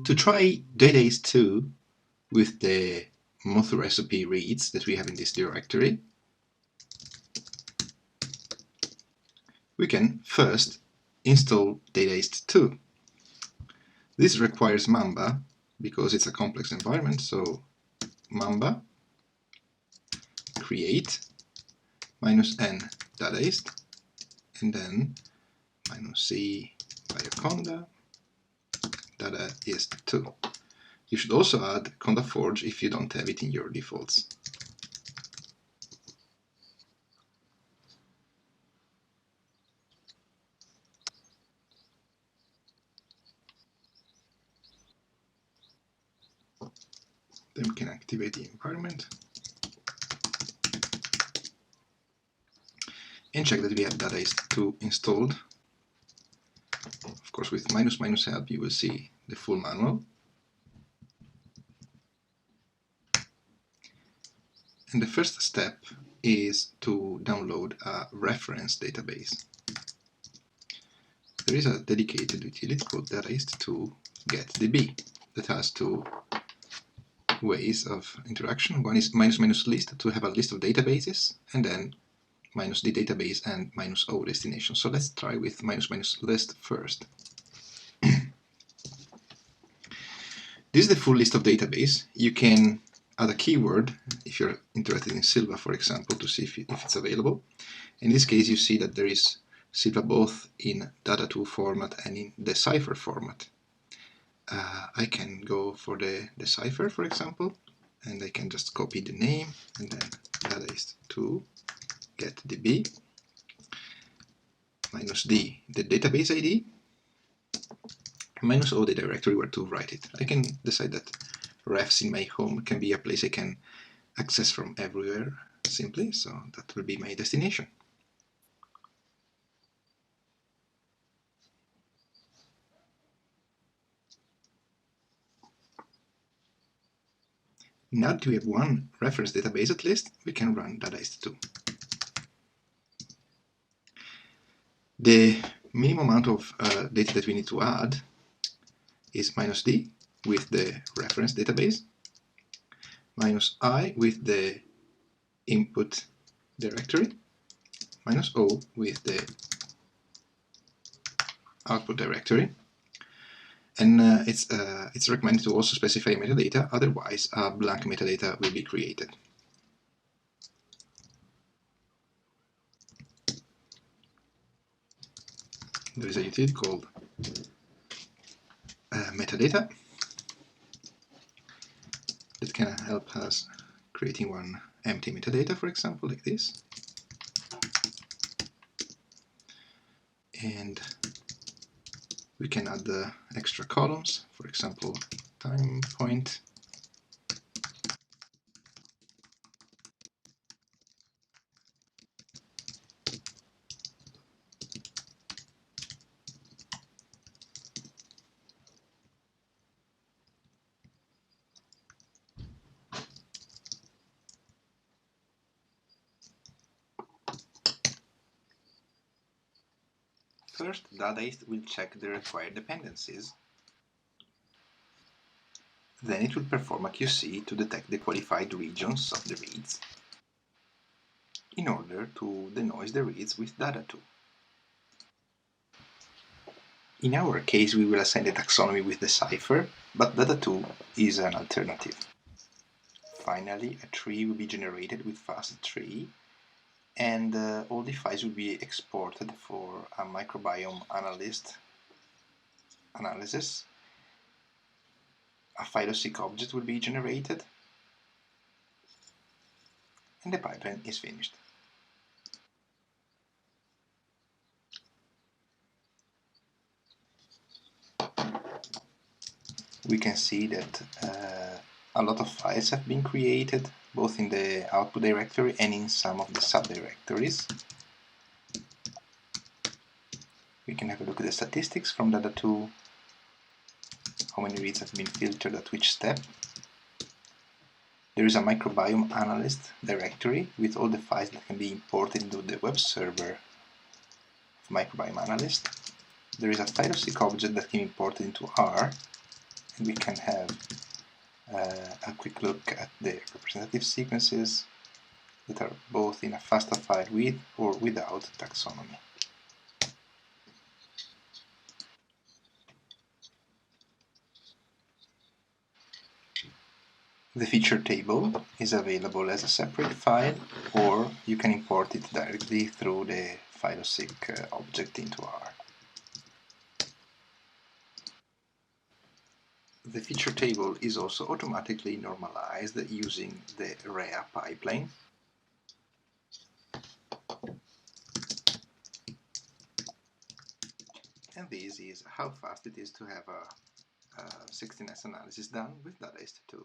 To try Dadaist2 with the motor SOP reads that we have in this directory, we can first install Dadaist2. This requires Mamba because it's a complex environment, so Mamba create -n Dadaist and then -c bioconda Dadaist2. You should also add conda-forge if you don't have it in your defaults. Then we can activate the environment and check that we have Dadaist2 installed. Of course, with ---- help you will see the full manual. And the first step is to download a reference database. There is a dedicated utility called Dadaist2 getDB that has two ways of interaction. One is --list to have a list of databases, and then -d database and -o destination. So let's try with --list first. This is the full list of database. You can add a keyword if you're interested in Silva, for example, to see if it's available. In this case, you see that there is Silva both in Dada2 format and in Decipher format. I can go for the Decipher, for example, and I can just copy the name and then Dadaist2 getDB -d the database ID, -o the directory where to write it. I can decide that refs in my home can be a place I can access from everywhere simply, so that will be my destination. Now that we have one reference database at least, we can run Dadaist2. The minimum amount of data that we need to add is -d with the reference database, -i with the input directory, -o with the output directory. And it's recommended to also specify metadata, otherwise a blank metadata will be created. There is a utility called metadata that can help us creating one empty metadata, for example, like this. And we can add the extra columns, for example, time point. First, Dadaist will check the required dependencies. Then it will perform a QC to detect the qualified regions of the reads in order to denoise the reads with Dada2. In our case, we will assign the taxonomy with Decipher, but Dada2 is an alternative. Finally, a tree will be generated with FastTree, and all the files will be exported for a MicrobiomeAnalyst analysis. A Phyloseq object will be generated, and the pipeline is finished. We can see that a lot of files have been created, both in the output directory and in some of the subdirectories. We can have a look at the statistics from Dada2, how many reads have been filtered at which step. There is a MicrobiomeAnalyst directory with all the files that can be imported into the web server of MicrobiomeAnalyst. there is a Phyloseq object that can be imported into R, and we can have a quick look at the representative sequences that are both in a FASTA file with or without taxonomy. The feature table is available as a separate file, or you can import it directly through the Phyloseq object into R. The feature table is also automatically normalized using the Rhea pipeline. And this is how fast it is to have a 16S analysis done with Dadaist2.